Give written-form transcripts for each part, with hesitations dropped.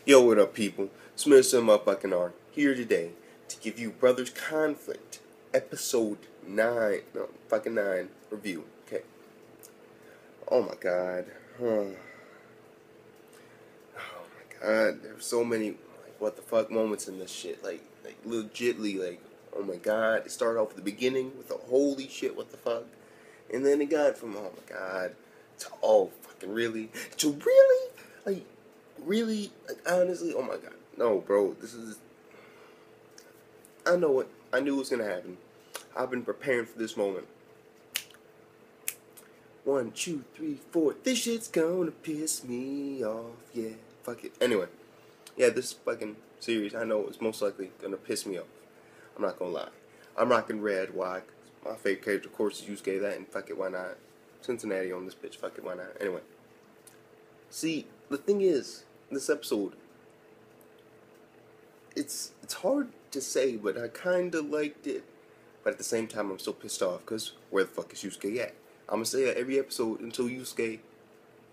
Yo, what up, people? Smith and motherfucking R here today to give you Brothers Conflict episode 9 review. Okay. Oh my god. Oh my god. There's so many what the fuck moments in this shit. Like legitly, oh my god. It started off at the beginning with a holy shit, what the fuck, and then it got from oh my god to oh fucking really to really really, honestly, oh my god. No, bro, this is... I know it. I knew it was gonna happen. I've been preparing for this moment. 1, 2, 3, 4. This shit's gonna piss me off. Yeah, fuck it. Anyway, yeah, this fucking series, I know it's most likely gonna piss me off. I'm not gonna lie. I'm rocking red. Why? 'Cause my favorite character, of course, is Yusuke. That, and fuck it, why not? Cincinnati on this bitch. Fuck it, why not? Anyway. See, the thing is, this episode, it's hard to say, but I kinda liked it. But at the same time, I'm so pissed off, because where the fuck is Yusuke at? I'm gonna say that every episode until Yusuke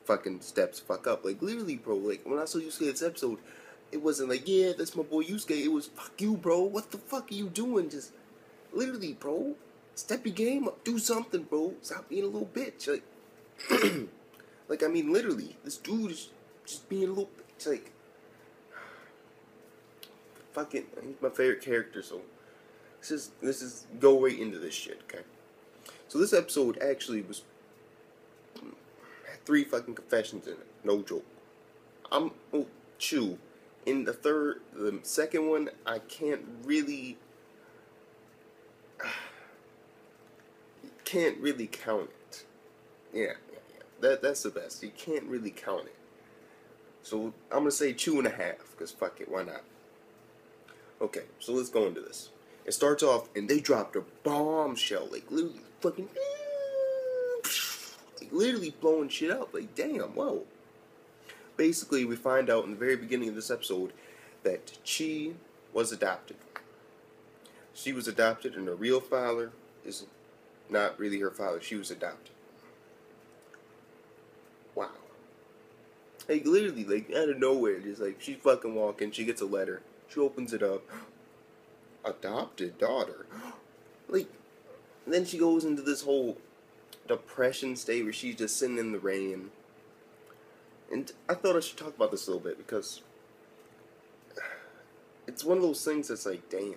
fucking steps fuck up. Like, literally, bro, like, when I saw Yusuke this episode, it wasn't like, yeah, that's my boy Yusuke. It was, fuck you, bro. What the fuck are you doing? Just, literally, bro, step your game up. Do something, bro. Stop being a little bitch. Like, like, I mean, literally, this dude is just being a little bitch. Like, fucking, he's my favorite character, so this is go right into this shit, okay? So this episode actually was had 3 fucking confessions in it, no joke. In the second one, I can't really count it. Yeah. That's the best. You can't really count it. So I'm gonna say 2.5, because fuck it, why not? Okay, so let's go into this. It starts off, and they dropped a bombshell, like, literally fucking, like, literally blowing shit up, like, damn, whoa. Basically, we find out in the very beginning of this episode that Chi was adopted. She was adopted, and her real father is not really her father. She was adopted. Wow. Like, literally, like, out of nowhere, just, like, she's fucking walking, she gets a letter, she opens it up, adopted daughter. Like, then she goes into this whole depression state where she's just sitting in the rain. And I thought I should talk about this a little bit, because it's one of those things that's like, damn.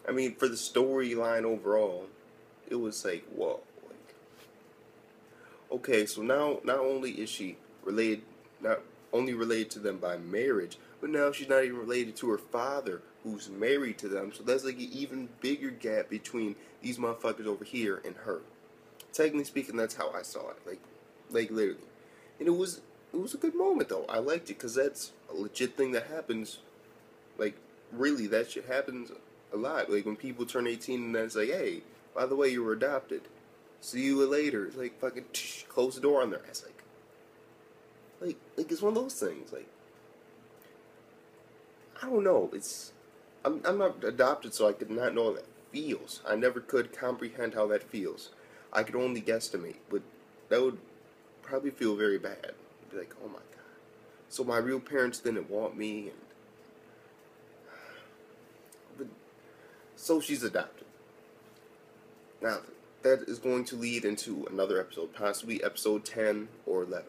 I mean, for the storyline overall, it was like, whoa. Like, okay, so now not only is she not only related to them by marriage, but now she's not even related to her father, who's married to them. So that's like an even bigger gap between these motherfuckers over here and her. Technically speaking, that's how I saw it. Like literally. And it was a good moment, though. I liked it, because that's a legit thing that happens. Like, really, that shit happens a lot. Like, when people turn 18 and then it's like, hey, by the way, you were adopted. See you later. It's like, fucking, close the door on their ass. Like, it's one of those things. Like, I don't know. I'm not adopted, so I could not know how that feels. I never could comprehend how that feels. I could only guesstimate, but that would probably feel very bad. Be like, oh my god. So my real parents didn't want me, so she's adopted. Now, that is going to lead into another episode, possibly episode 10 or 11.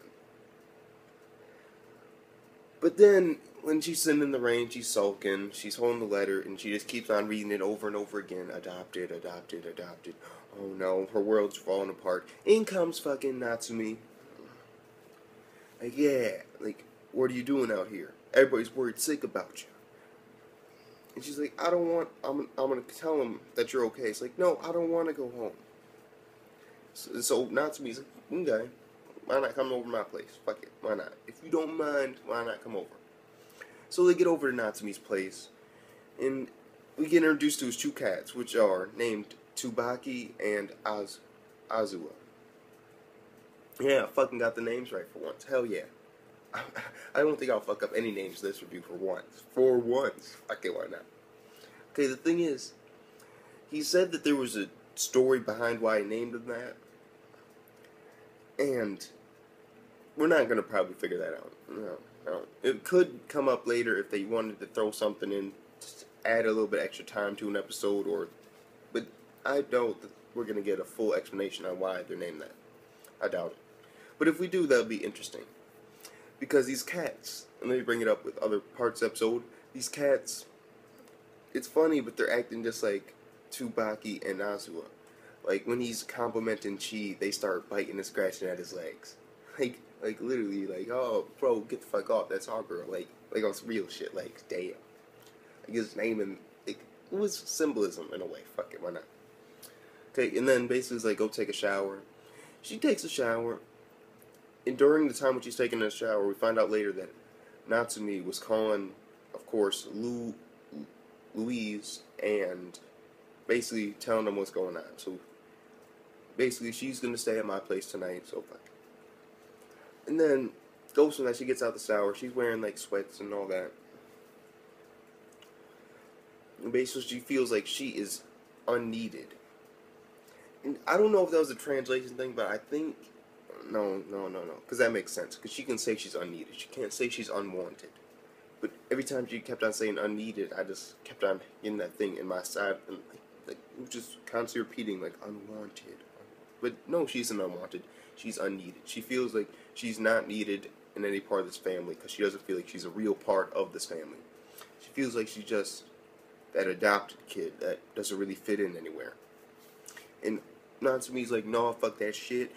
But then, when she's sitting in the rain, she's sulking, she's holding the letter, and she just keeps on reading it over and over again. Adopted, adopted, adopted. Oh no, her world's falling apart. In comes fucking Natsumi. Like, yeah, like, what are you doing out here? Everybody's worried sick about you. And she's like, I'm gonna tell them that you're okay. It's like, no, I don't want to go home. So Natsumi's like, okay, why not come over to my place? Fuck it, why not? If you don't mind, why not come over? So they get over to Natsumi's place, and we get introduced to his 2 cats, which are named Tsubaki and Azua. Yeah, I fucking got the names right for once. Hell yeah. I don't think I'll fuck up any names this review for once. For once. Okay, why not? Okay, the thing is, he said that there was a story behind why he named them that. And we're not gonna probably figure that out. No, no. It could come up later if they wanted to throw something in, just add a little bit extra time to an episode, or. But I doubt that we're gonna get a full explanation on why they're named that. I doubt it. But if we do, that'll be interesting. Because these cats, and let me bring it up with other parts of the episode, these cats, it's funny, but they're acting just like Tsubaki and Nazua. Like, when he's complimenting Chi, they start biting and scratching at his legs. Like literally, like, oh, bro, get the fuck off, that's our girl. Like on some real shit, like, damn. Like, his name, and it was symbolism in a way. Fuck it, why not? Okay, and then basically it's like, go take a shower. She takes a shower, and during the time when she's taking a shower, we find out later that Natsumi was calling, of course, Louise, and basically telling them what's going on. So basically, she's gonna stay at my place tonight. So fuck. And then goes from that, she gets out the shower. She's wearing like sweats and all that. And basically, she feels like she is unneeded. And I don't know if that was a translation thing, but I think no, because that makes sense. Because she can say she's unneeded. She can't say she's unwanted. But every time she kept on saying unneeded, I just kept on getting that thing in my side, and like just constantly repeating like unwanted. But no, she isn't unwanted. She's unneeded. She feels like she's not needed in any part of this family because she doesn't feel like she's a real part of this family. She feels like she's just that adopted kid that doesn't really fit in anywhere. And Natsumi's like, no, fuck that shit.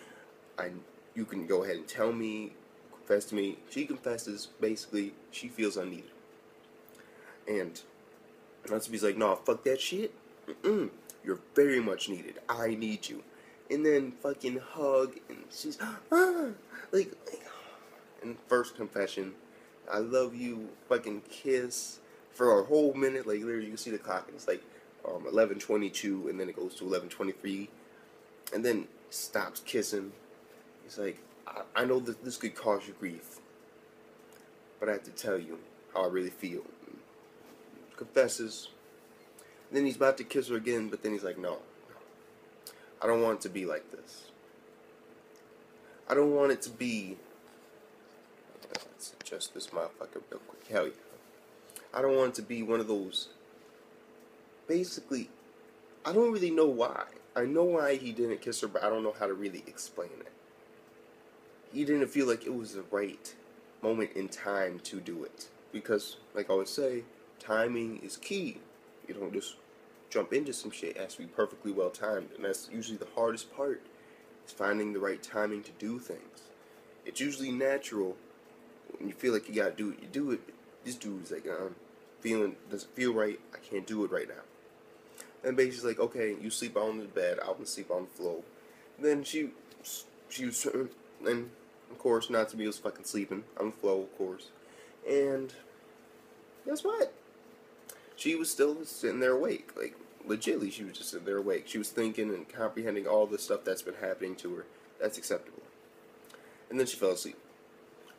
You can go ahead and tell me, confess to me. She confesses, basically, she feels unneeded. And Natsumi's like, no, fuck that shit. You're very much needed. I need you. And then fucking hug, and she's, like, and first confession, I love you, fucking kiss, for a whole minute, like, literally, you can see the clock, and it's like, 11:22, and then it goes to 11:23, and then stops kissing. He's like, I know that this could cause you grief, but I have to tell you how I really feel. Confesses. And then he's about to kiss her again, but then he's like, no. I don't want it to be like this. I don't want it to be... Let's adjust this motherfucker real quick. Hell yeah. I don't want it to be one of those... Basically, I don't really know why. I know why he didn't kiss her, but I don't know how to really explain it. He didn't feel like it was the right moment in time to do it. Because, like I always say, timing is key. You don't just jump into some shit. It has to be perfectly well timed. And that's usually the hardest part, is finding the right timing to do things. It's usually natural. When you feel like you gotta do it, you do it. This dude's like, doesn't feel right. I can't do it right now. And basically like, okay, you sleep on the bed, I'm gonna sleep on the floor. Then she was, and of course, Natsumi was fucking sleeping on the floor, of course. And guess what? She was still sitting there awake. Like, legitly, she was just sitting there awake. She was thinking and comprehending all the stuff that's been happening to her. That's acceptable. And then she fell asleep.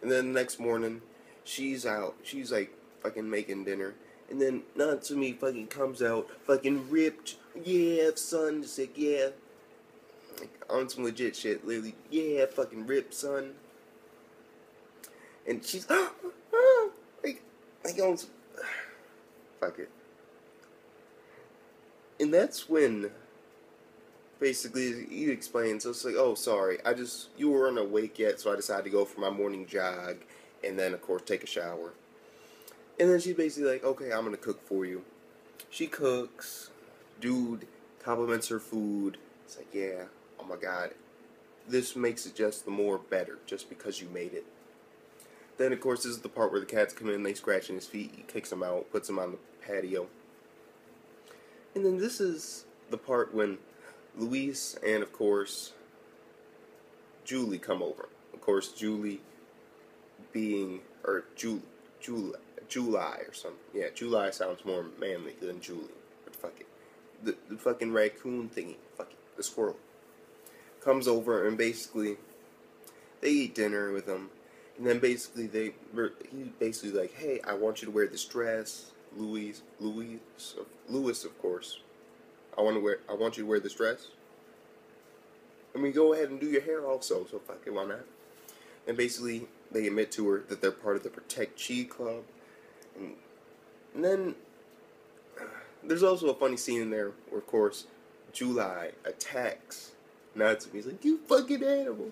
And then the next morning, she's out. She's like fucking making dinner. And then Natsumi fucking comes out, fucking ripped. Yeah, son. Just like, yeah. Like, on some legit shit. Literally, yeah, fucking ripped, son. And she's, like on some, fuck it. And that's when, basically, he explains, so it's like, oh, sorry, you weren't awake yet, so I decided to go for my morning jog, and then, of course, take a shower. And then she's basically like, okay, I'm gonna cook for you. She cooks, dude compliments her food. It's like, yeah, oh my god, this makes it just the more better, just because you made it. Then, of course, this is the part where the cats come in, they scratch in his feet, he kicks them out, puts them on the patio. And then this is the part when Luis and, of course, Julie come over. Of course, Julie being, or July or something. Yeah, July sounds more manly than Julie. But fuck it. The fucking raccoon thingy. Fuck it. The squirrel. Comes over and basically, they eat dinner with him. And then basically he basically like, hey, I want you to wear this dress. Louis, of course. I want you to wear this dress. I mean, go ahead and do your hair also, so fuck it, why not? And basically, they admit to her that they're part of the Protect Chi Club. And then, there's also a funny scene in there where, of course, July attacks Natsume. He's like, "You fucking animal."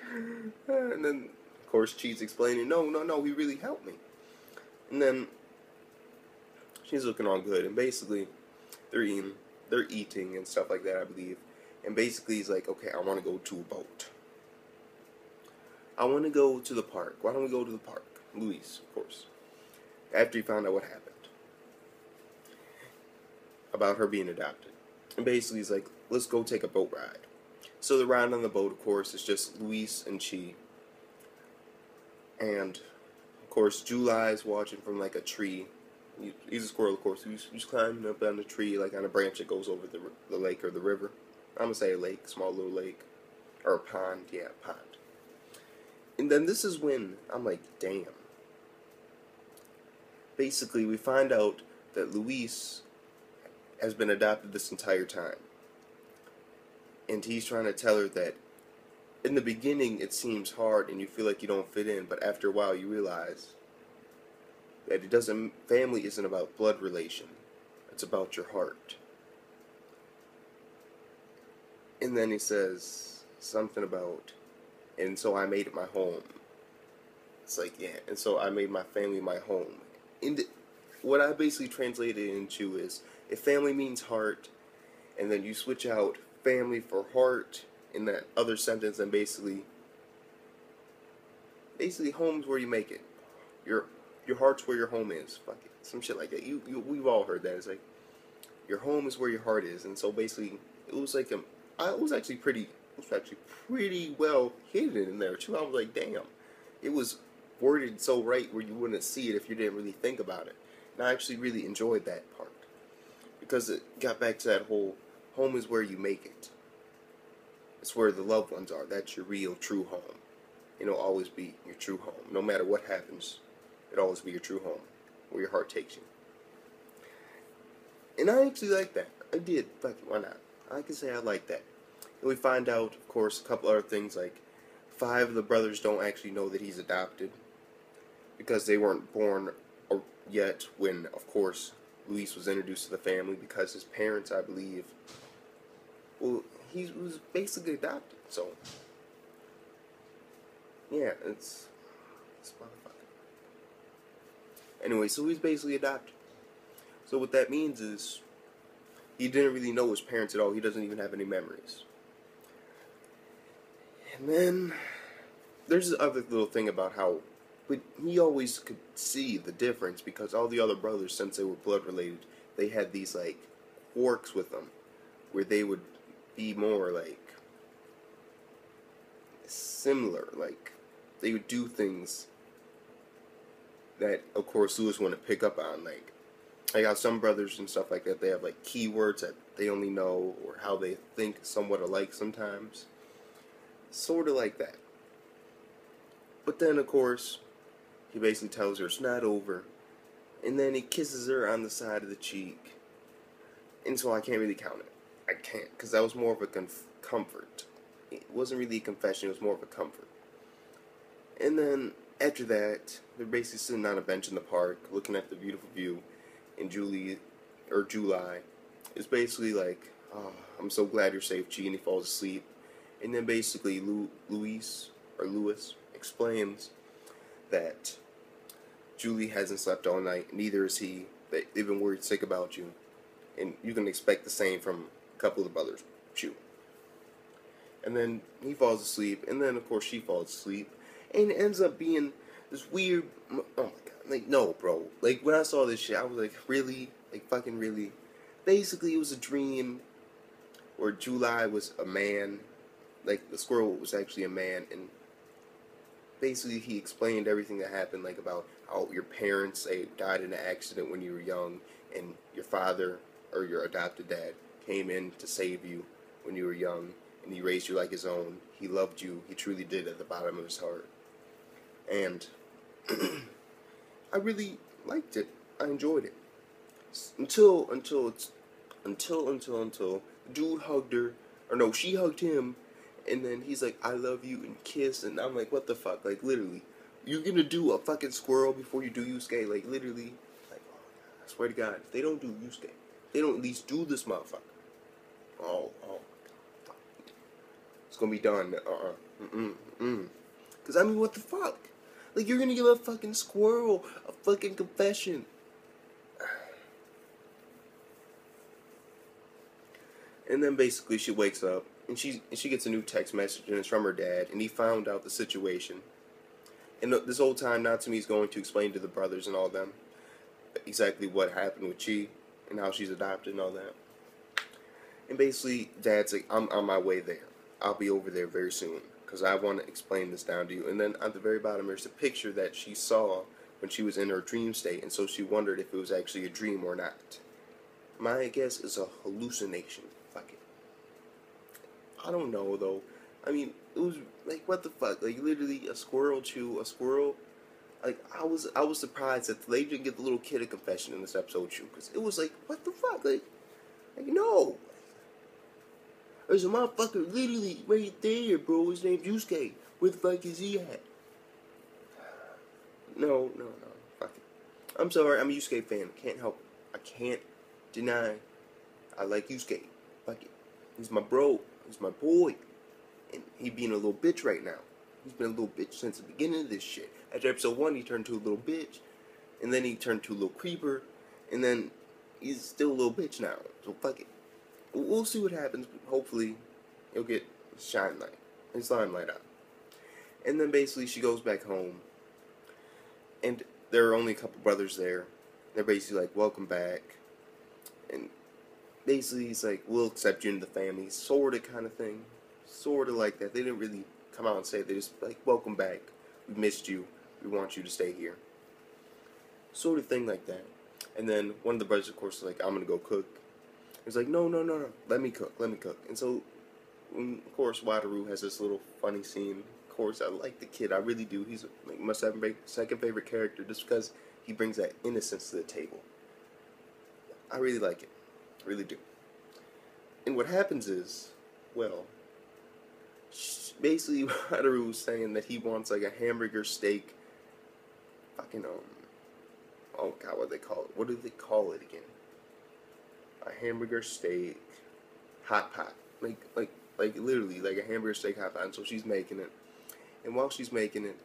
And then, of course, Chi's explaining, no, he really helped me. And then, she's looking all good. And basically, they're eating and stuff like that, I believe. And basically, he's like, "Okay, I want to go to a boat. I want to go to the park. Why don't we go to the park?" Luis, of course. After he found out what happened about her being adopted. And basically, he's like, "Let's go take a boat ride." So the ride on the boat, of course, is just Luis and Chi. And, of course, July is watching from, like, a tree. He's a squirrel, of course. He's climbing up on a tree, like, on a branch that goes over the lake or the river. I'm going to say a lake, small little lake. Or a pond. Yeah, a pond. And then this is when I'm like, damn. Basically, we find out that Luis has been adopted this entire time. And he's trying to tell her that in the beginning it seems hard and you feel like you don't fit in, but after a while you realize that family isn't about blood relation. It's about your heart. And then he says something about, "And so I made it my home." It's like, yeah, and so I made my family my home. And what I basically translated it into is, if family means heart, and then you switch out family for heart in that other sentence, and basically home's where you make it. Your heart's where your home is. Fuck it, some shit like that. We've all heard that. It's like your home is where your heart is, and so basically it was like it was actually pretty well hidden in there too. I was like, damn, it was worded so right where you wouldn't see it if you didn't really think about it. And I actually really enjoyed that part because it got back to that whole home is where you make it. It's where the loved ones are. That's your real, true home. It'll always be your true home. No matter what happens, it'll always be your true home, where your heart takes you. And I actually like that. I did. Fuck it, why not? I can say I like that. And we find out, of course, a couple other things, like 5 of the brothers don't actually know that he's adopted because they weren't born yet when, of course, Luis was introduced to the family, because his parents, I believe, well, he was basically adopted. So, yeah, it's motherfucker. Anyway, so he's basically adopted. So what that means is he didn't really know his parents at all. He doesn't even have any memories. And then there's this other little thing about how, but he always could see the difference because all the other brothers, since they were blood related, they had these like quirks with them where they would be more like similar, like they would do things that, of course, Lewis wouldn't pick up on. Like how some brothers and stuff like that, they have like keywords that they only know, or how they think somewhat alike sometimes. Sort of like that. But then, of course, he basically tells her it's not over. And then he kisses her on the side of the cheek. And so I can't really count it. I can't, because that was more of a comfort. It wasn't really a confession, it was more of a comfort. And then, after that, they're basically sitting on a bench in the park, looking at the beautiful view. And July is basically like, "Oh, I'm so glad you're safe, Chi," and he falls asleep. And then basically Lewis explains that Julie hasn't slept all night, neither is he. They've been worried sick about you. And you can expect the same from a couple of the brothers, Chu. And then he falls asleep, and then of course she falls asleep. And it ends up being this weird, oh my god, like, no, bro. Like, when I saw this shit, I was like, really? Like, fucking really? Basically, it was a dream where July was a man. Like, the squirrel was actually a man, and basically he explained everything that happened, like about how your parents, they died in an accident when you were young, and your father, or your adopted dad, came in to save you when you were young, and he raised you like his own. He loved you. He truly did at the bottom of his heart. And I really liked it. I enjoyed it. Until the dude hugged her, or no, she hugged him, And then he's like, I love you, and kiss, and I'm like, what the fuck? Like, literally, you're gonna do a fucking squirrel before you do Yusuke? Like, literally, like, oh, I swear to God, if they don't do Yusuke, they don't at least do this motherfucker. Oh, fuck. It's gonna be done. Because, I mean, what the fuck? Like, you're gonna give a fucking squirrel a fucking confession. And then basically she wakes up, and she gets a new text message, and it's from her dad, and he found out the situation. And this whole time, Natsumi's going to explain to the brothers and all them exactly what happened with Chi, and how she's adopted and all that. And basically, Dad's like, I'm on my way there. I'll be over there very soon, because I want to explain this down to you. And then at the very bottom, there's a picture that she saw when she was in her dream state, and so she wondered if it was actually a dream or not. My guess is a hallucination. Fuck it. I don't know, though. I mean, it was, like, what the fuck? Like, literally, a squirrel chew a squirrel? Like, I was surprised that they didn't get the little kid a confession in this episode, too, because it was like, what the fuck? Like, no. There's a motherfucker literally right there, bro. His name's Yusuke. Where the fuck is he at? No. Fuck it. I'm sorry, I'm a Yusuke fan. Can't help it. I can't deny I like Yusuke. Fuck it. He's my bro. He's my boy. And he being a little bitch right now. He's been a little bitch since the beginning of this shit. After episode 1, he turned to a little bitch. And then he turned to a little creeper. And then he's still a little bitch now. So fuck it. We'll see what happens. Hopefully, he'll get his limelight out. And then basically she goes back home. And there are only a couple brothers there. They're basically like, welcome back. And basically he's like, we'll accept you into the family. Sort of kind of thing. Sort of like that. They didn't really come out and say it. They just like, welcome back. We missed you. We want you to stay here. Sort of thing like that. And then one of the brothers, of course, is like, I'm going to go cook. He's like, no. Let me cook. And so, of course, Wataru has this little funny scene. Of course, I like the kid. I really do. He's like my second favorite character just because he brings that innocence to the table. I really like it. I really do. And what happens is, well, basically Wataru was saying that he wants like a hamburger steak, fucking, oh god, what do they call it? What do they call it again? A hamburger steak hot pot. Like literally, like a hamburger steak hot pot. And so she's making it. And while she's making it,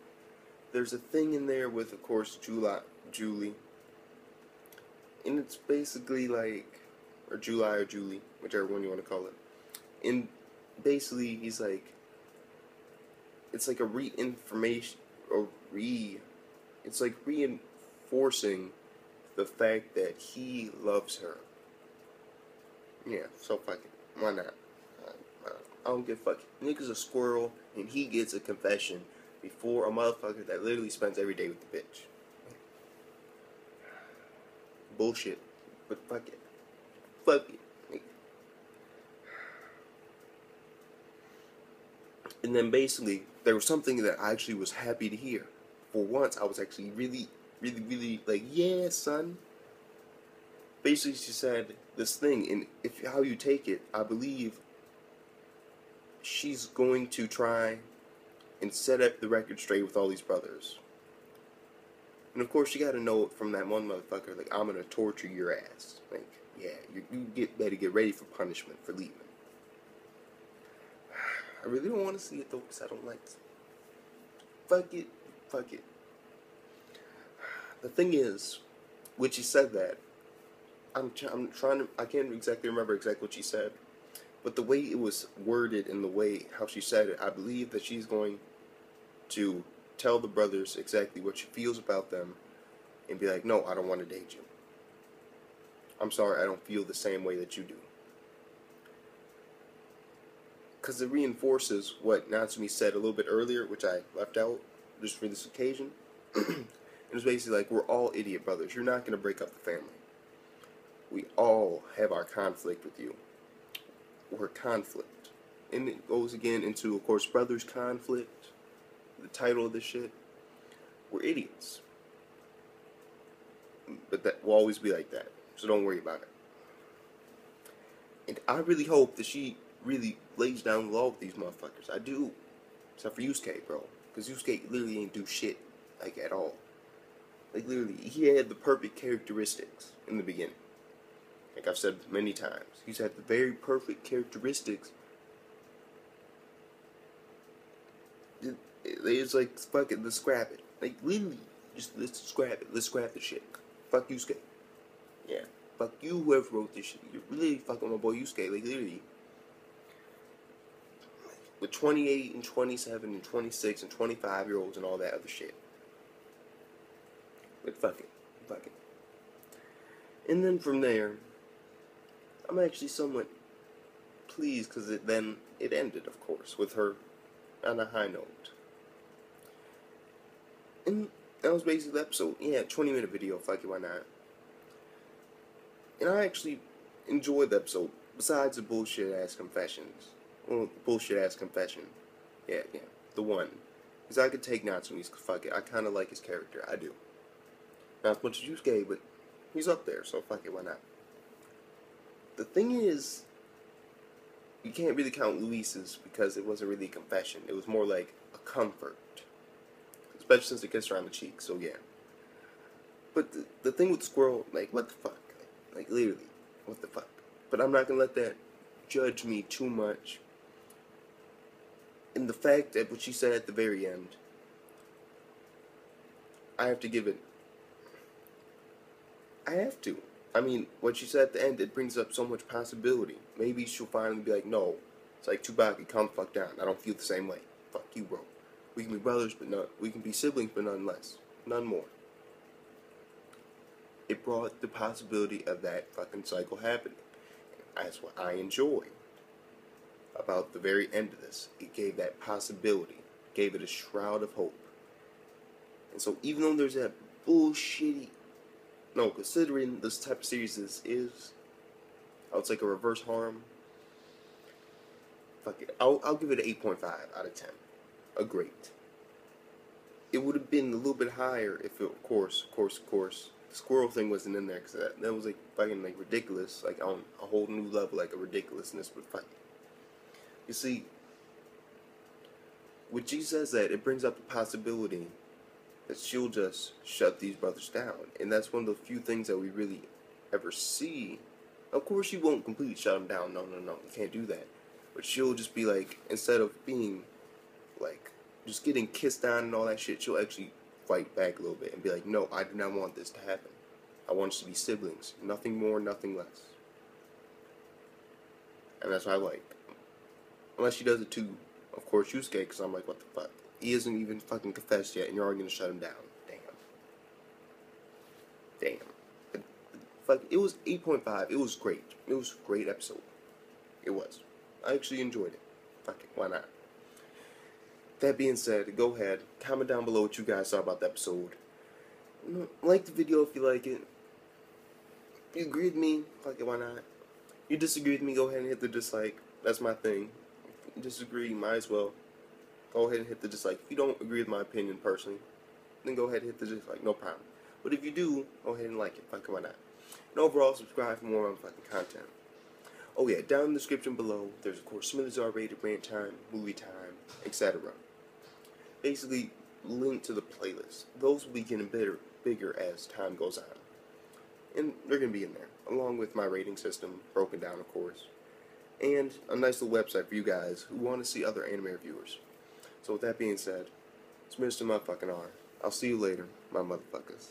there's a thing in there with, of course, Julie. And it's basically like, or July or Julie, whichever one you want to call it. And basically, he's like, it's like a it's like reinforcing the fact that he loves her. Yeah, so fuck it. Why not? I don't give a fuck. Nigga's a squirrel, and he gets a confession before a motherfucker that literally spends every day with the bitch. Bullshit. But fuck it. Fuck it. And then basically, there was something that I actually was happy to hear. For once, I was actually really like, yeah, son. Basically, she said this thing, and if how you take it, I believe she's going to try and set up the record straight with all these brothers. And of course, you gotta know it from that one motherfucker, like, I'm gonna torture your ass. Like, yeah, you better get ready for punishment for leaving. I really don't want to see it though, because I don't like it. Fuck it. The thing is, when she said that, I'm trying to, I can't exactly remember exactly what she said, but the way it was worded and the way how she said it, I believe that she's going to tell the brothers exactly what she feels about them and be like, no, I don't want to date you. I'm sorry, I don't feel the same way that you do. Because it reinforces what Natsumi said a little bit earlier, which I left out just for this occasion. It was basically like, we're all idiot brothers. You're not going to break up the family. We all have our conflict with you. We're conflict. And it goes again into, of course, brothers conflict. The title of this shit. We're idiots. But that will always be like that. So don't worry about it. And I really hope that she really lays down the law with these motherfuckers. I do. Except for Yusuke, bro. Because Yusuke literally ain't do shit, like, at all. Like, literally, he had the perfect characteristics in the beginning. Like I've said many times. He's had the very perfect characteristics. It's like, fuck it, let's scrap it. Like, literally, just let's scrap it. Let's scrap the shit. Fuck Yusuke. Yeah. Fuck you, whoever wrote this shit. You're really fucking my boy Yusuke. Like, literally. With 28 and 27 and 26 and 25-year-olds and all that other shit. But fuck it. Fuck it. And then from there, I'm actually somewhat pleased because it ended, of course, with her on a high note. And that was basically the episode. Yeah, 20-minute video, fuck it, why not? And I actually enjoyed the episode, besides the bullshit-ass confessions. Well, bullshit-ass confession. Yeah, the one. Because I could take Natsume's, fuck it, I kind of like his character, I do. Not as much as Yusuke, but he's up there, so fuck it, why not? The thing is, you can't really count Luis's because it wasn't really a confession. It was more like a comfort. Especially since it gets her on the cheek, so yeah. But the thing with Squirrel, like, what the fuck? Like, literally, what the fuck? But I'm not gonna let that judge me too much. And the fact that what she said at the very end, I have to give it. I have to. I mean, what she said at the end, it brings up so much possibility. Maybe she'll finally be like, no. It's like, Tsubaki, calm the fuck down. I don't feel the same way. Fuck you, bro. We can be brothers, but none. We can be siblings, but none less. None more. It brought the possibility of that fucking cycle happening. That's what I enjoy about the very end of this. It gave that possibility. Gave it a shroud of hope. And so even though there's that bullshitty... No, considering this type of series is how it's like a reverse harem. Fuck it. I'll give it an 8.5 out of 10. A great. It would have been a little bit higher if it, of course, the squirrel thing wasn't in there, because that was like fucking like ridiculous, like on a whole new level, like a ridiculousness. But fuck it. You see, when she says that, it brings up the possibility that she'll just shut these brothers down. And that's one of the few things that we really ever see. Of course, she won't completely shut them down. No, you can't do that. But she'll just be like, instead of being like, just getting kissed on and all that shit, she'll actually fight back a little bit and be like, no, I do not want this to happen. I want us to be siblings. Nothing more, nothing less. And that's what I like. Unless she does it to, of course, Yusuke, because I'm like, what the fuck? He hasn't even fucking confessed yet, and you're already gonna shut him down. Damn. Fuck, it was 8.5. It was great. It was a great episode. It was. I actually enjoyed it. Fuck it, why not? That being said, go ahead, comment down below what you guys thought about the episode. Like the video if you like it. If you agree with me, fuck it, why not? You disagree with me, go ahead and hit the dislike. That's my thing. If you disagree, you might as well. Go ahead and hit the dislike. If you don't agree with my opinion personally, then go ahead and hit the dislike, no problem. But if you do, go ahead and like it, fuck it, why not? And overall, subscribe for more fucking content. Oh yeah, down in the description below, there's of course Smithers R-rated, rant time, movie time, etc. Basically, link to the playlist. Those will be getting bigger as time goes on. And they're going to be in there, along with my rating system, broken down of course. And a nice little website for you guys who want to see other anime reviewers. So with that being said, it's Mr. Motherfucking R. I'll see you later, my motherfuckers.